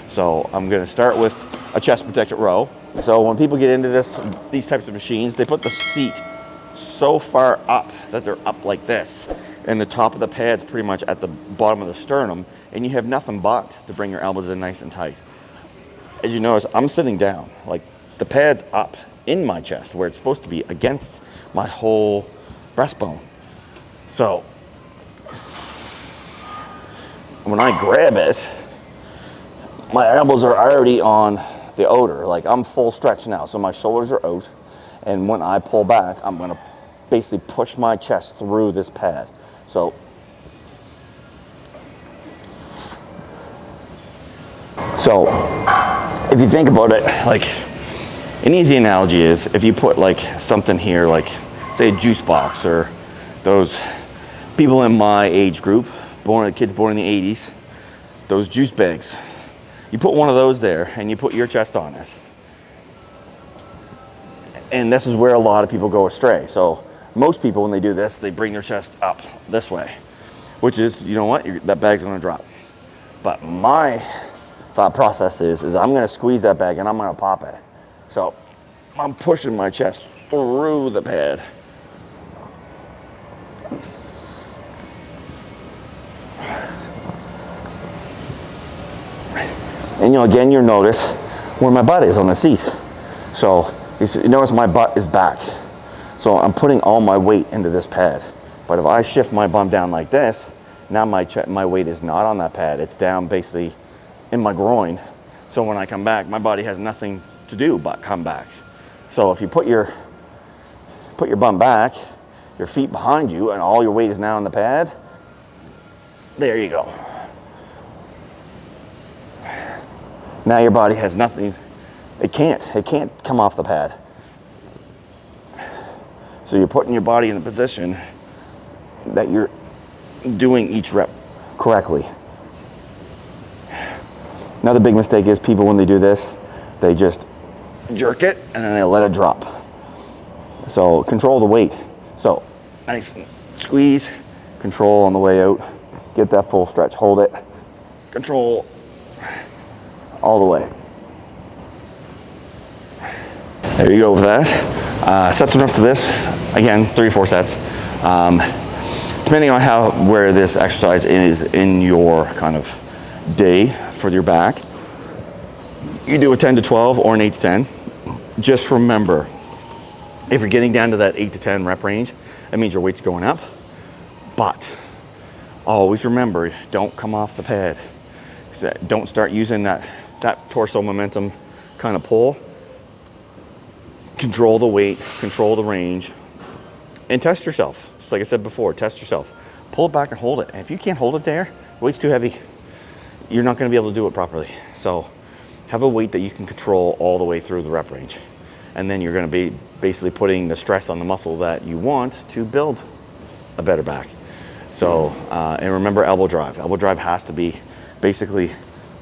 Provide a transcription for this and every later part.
So I'm gonna start with a chest protected row. So when people get into these types of machines, they put the seat so far up that they're up like this. And the top of the pad's pretty much at the bottom of the sternum, and you have nothing but to bring your elbows in nice and tight. As you notice, I'm sitting down, like the pad's up in my chest where it's supposed to be against my whole breastbone. So when I grab it, my elbows are already on the outer, like I'm full stretch now. So my shoulders are out, and when I pull back, I'm gonna basically push my chest through this pad. So if you think about it, like an easy analogy is if you put like something here, like say a juice box, or those people in my age group, kids born in the 80s, those juice bags. You put one of those there and you put your chest on it. And this is where a lot of people go astray. So most people, when they do this, they bring their chest up this way, which is, you know what, that bag's gonna drop. But my thought process is I'm gonna squeeze that bag and I'm gonna pop it. So I'm pushing my chest through the pad. And again, you'll notice where my butt is on the seat. So you notice my butt is back. So I'm putting all my weight into this pad. But if I shift my bum down like this, now my weight is not on that pad. It's down basically in my groin. So when I come back, my body has nothing to do but come back. So if you put your bum back, your feet behind you, and all your weight is now on the pad, there you go. Now your body has nothing, it can't come off the pad. So you're putting your body in a position that you're doing each rep correctly. Another big mistake is people, when they do this, they just jerk it and then they let it drop. So control the weight. So nice squeeze, control on the way out, get that full stretch, hold it, control all the way. There you go with that. Sets enough to this. Again, 3 or 4 sets. Depending on where this exercise is in your kind of day for your back, you do a 10 to 12 or an 8 to 10. Just remember, if you're getting down to that 8 to 10 rep range, that means your weight's going up. But always remember, don't come off the pad. Don't start using that torso momentum kind of pull. Control the weight, control the range, and test yourself. Just like I said before, test yourself. Pull it back and hold it. And if you can't hold it there, weight's too heavy, you're not gonna be able to do it properly. So have a weight that you can control all the way through the rep range. And then you're gonna be basically putting the stress on the muscle that you want to build a better back. So, and remember elbow drive. Elbow drive has to be basically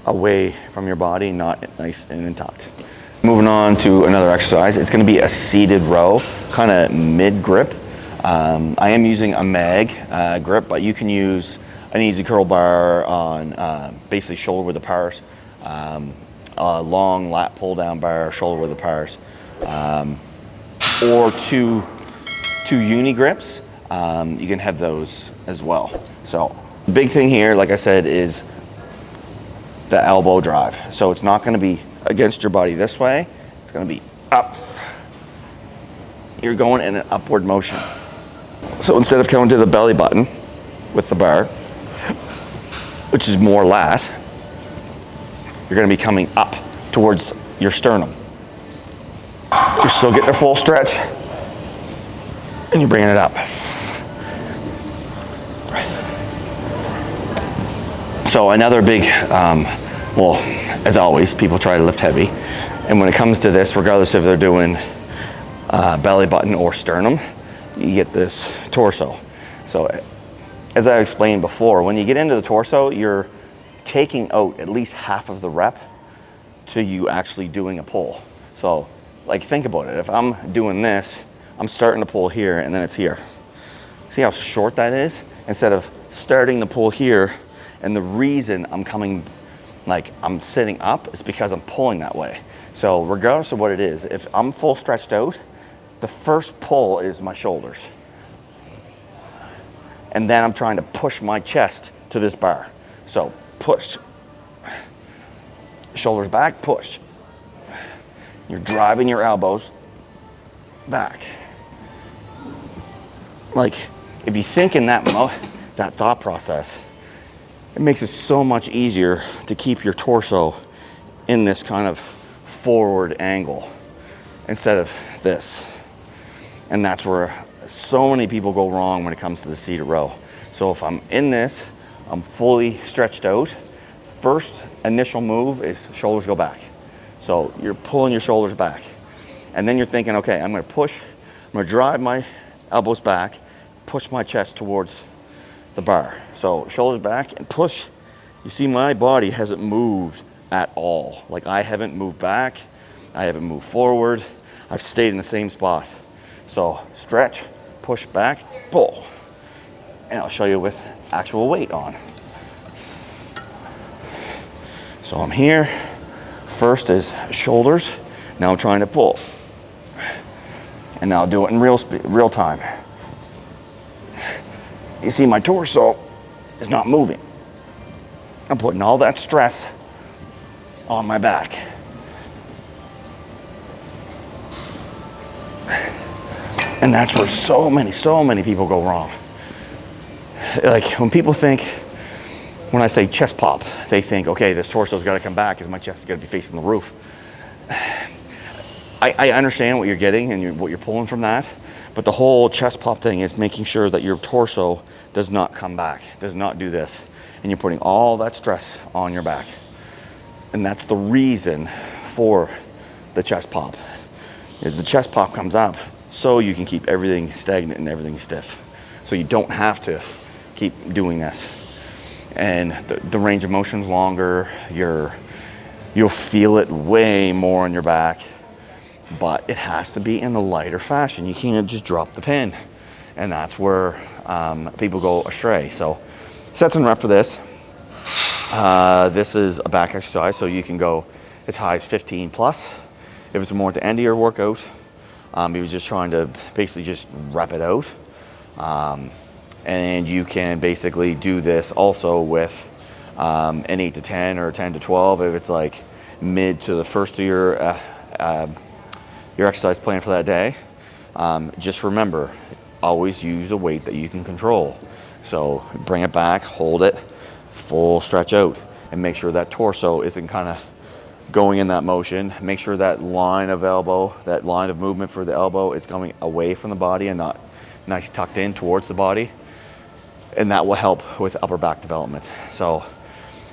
away from your body, not nice and tucked. Moving on to another exercise. It's gonna be a seated row, kind of mid grip. I am using a mag grip, but you can use an easy curl bar on basically shoulder width apart, a long lat pull down bar, shoulder width apart, or two uni grips. You can have those as well. So the big thing here, like I said, is the elbow drive. So it's not gonna be against your body this way, it's gonna be up. You're going in an upward motion. So instead of coming to the belly button with the bar, which is more lat, you're gonna be coming up towards your sternum. You're still getting a full stretch, and you're bringing it up. So another big, well, as always, people try to lift heavy. And when it comes to this, regardless if they're doing belly button or sternum, you get this torso. So as I explained before, when you get into the torso, you're taking out at least half of the rep to you actually doing a pull. So like, think about it. If I'm doing this, I'm starting to pull here and then it's here. See how short that is? Instead of starting the pull here, and the reason I'm coming like I'm sitting up, it's because I'm pulling that way. So regardless of what it is, if I'm full stretched out, the first pull is my shoulders. And then I'm trying to push my chest to this bar. So push, shoulders back, push. You're driving your elbows back. Like, if you think in that thought process, it makes it so much easier to keep your torso in this kind of forward angle instead of this. And that's where so many people go wrong when it comes to the seated row. So if I'm in this, I'm fully stretched out, first initial move is shoulders go back. So you're pulling your shoulders back. And then you're thinking, okay, I'm gonna push, I'm gonna drive my elbows back, push my chest towards the bar. So shoulders back and push. You see my body hasn't moved at all. Like I haven't moved back, I haven't moved forward, I've stayed in the same spot. So stretch, push back, pull. And I'll show you with actual weight on. So I'm here, first is shoulders, now I'm trying to pull. And now I'll do it in real time. You see my torso is not moving. I'm putting all that stress on my back. And that's where so many people go wrong. Like when people think, when I say chest pop, they think, okay, this torso's gotta come back because my chest is gonna be facing the roof. I understand what you're getting and what you're pulling from that, but the whole chest pop thing is making sure that your torso does not come back, does not do this. And you're putting all that stress on your back. And that's the reason for the chest pop, is the chest pop comes up so you can keep everything stagnant and everything stiff. So you don't have to keep doing this. And the range of motion's longer, you'll feel it way more on your back, but it has to be in a lighter fashion. You can't just drop the pin. And that's where people go astray. So sets and rep for this. This is a back exercise, so you can go as high as 15 plus. If it's more at the end of your workout, you're just trying to basically just rep it out. And you can basically do this also with an 8 to 10 or 10 to 12 if it's like mid to the first of your exercise plan for that day. Just remember, always use a weight that you can control. So bring it back, hold it, full stretch out, and make sure that torso isn't kind of going in that motion. Make sure that line of elbow, that line of movement for the elbow is coming away from the body and not nice tucked in towards the body. And that will help with upper back development. So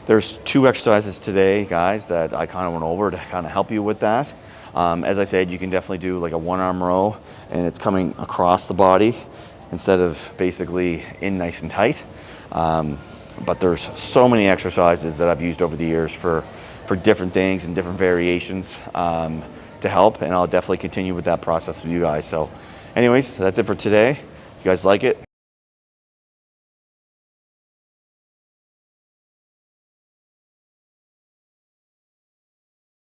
there's 2 exercises today, guys, that I kind of went over to kind of help you with that. As I said, you can definitely do like a 1-arm row and it's coming across the body instead of basically in nice and tight. But there's so many exercises that I've used over the years for different things and different variations to help. And I'll definitely continue with that process with you guys. So anyways, that's it for today. You guys like it?